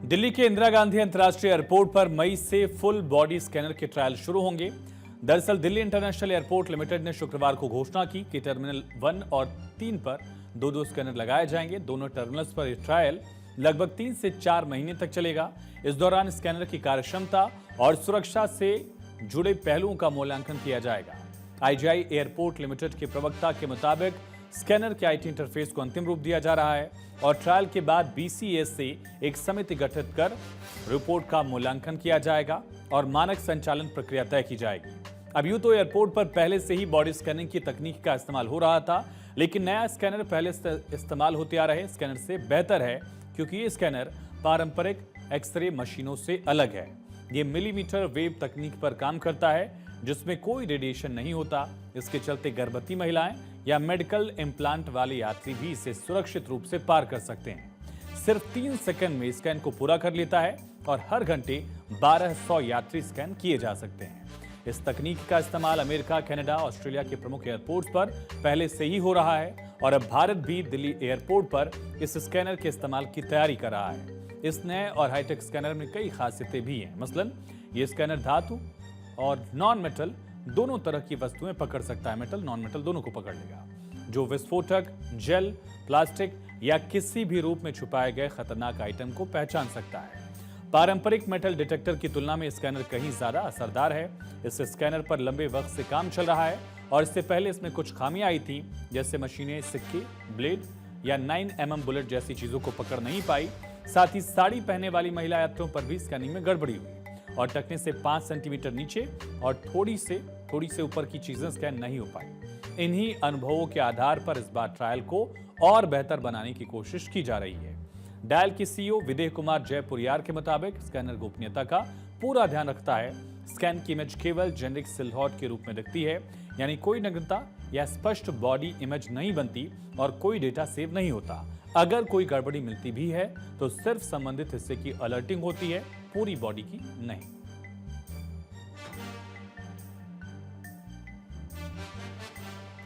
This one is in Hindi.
दिल्ली के इंदिरा गांधी अंतर्राष्ट्रीय एयरपोर्ट पर मई से फुल बॉडी स्कैनर के ट्रायल शुरू होंगे। दरअसल दिल्ली इंटरनेशनल एयरपोर्ट लिमिटेड ने शुक्रवार को घोषणा की कि टर्मिनल 1 और 3 पर दो स्कैनर लगाए जाएंगे। दोनों टर्मिनल्स पर यह ट्रायल लगभग 3 से 4 महीने तक चलेगा। इस दौरान स्कैनर की कार्यक्षमता और सुरक्षा से जुड़े पहलुओं का मूल्यांकन किया जाएगा। आईजीआई एयरपोर्ट लिमिटेड के प्रवक्ता के मुताबिक स्कैनर के आईटी इंटरफेस को अंतिम रूप दिया जा रहा है और ट्रायल के बाद बीसीएस से एक समिति गठित कर रिपोर्ट का मूल्यांकन किया जाएगा और मानक संचालन प्रक्रिया तय की जाएगी। अब यूं तो एयरपोर्ट पर पहले से ही बॉडी स्कैनिंग की तकनीक का इस्तेमाल हो रहा था, लेकिन नया स्कैनर पहले से इस्तेमाल होते आ रहे स्कैनर से बेहतर है, क्योंकि ये स्कैनर पारंपरिक एक्सरे मशीनों से अलग है। ये मिलीमीटर वेव तकनीक पर काम करता है, जिसमें कोई रेडिएशन नहीं होता। इसके चलते गर्भवती महिलाएं या मेडिकल इम्प्लांट वाले यात्री भी इसे सुरक्षित रूप से पार कर सकते हैं। सिर्फ 3 सेकंड में स्कैन को पूरा कर लेता है और हर घंटे 1200 यात्री स्कैन किए जा सकते हैं। इस तकनीक का इस्तेमाल अमेरिका, कनाडा, ऑस्ट्रेलिया के प्रमुख एयरपोर्ट्स पर पहले से ही हो रहा है और अब भारत भी दिल्ली एयरपोर्ट पर इस स्कैनर के इस्तेमाल की तैयारी कर रहा है। इस नए और हाईटेक स्कैनर में कई खासियतें भी हैं। मसलन ये स्कैनर धातु और नॉन मेटल दोनों तरह की वस्तुएं पकड़ सकता है। मेटल, नॉन मेटल दोनों को पकड़ लेगा, जो विस्फोटक, जेल, प्लास्टिक या किसी भी रूप में छुपाए गए खतरनाक आइटम को पहचान सकता है। पारंपरिक मेटल डिटेक्टर की तुलना में स्कैनर कहीं ज्यादा असरदार है। इस स्कैनर पर लंबे वक्त से काम चल रहा है और इससे पहले इसमें कुछ खामियां आई थी, जैसे मशीनें सिक्के, ब्लेड या 9mm बुलेट जैसी चीजों को पकड़ नहीं पाई। साथ ही साड़ी पहनने वाली महिला यात्रियों पर भी स्कैनिंग में गड़बड़ी हुई और टखने से 5 सेंटीमीटर नीचे और थोड़ी से ऊपर की चीजें स्कैन नहीं हो पाई। इन्हीं अनुभवों के आधार पर इस बार ट्रायल को और बेहतर बनाने की कोशिश की जा रही है। डायल के सीईओ विदेह कुमार जयपुरियार के मुताबिक स्कैनर गोपनीयता का पूरा ध्यान रखता है। स्कैन की इमेज केवल जेनेरिक सिलहट के रूप में दिखती है, यानी कोई नग्नता या स्पष्ट बॉडी इमेज नहीं बनती और कोई डेटा सेव नहीं होता। अगर कोई गड़बड़ी मिलती भी है तो सिर्फ संबंधित हिस्से की अलर्टिंग होती है, पूरी बॉडी की नहीं।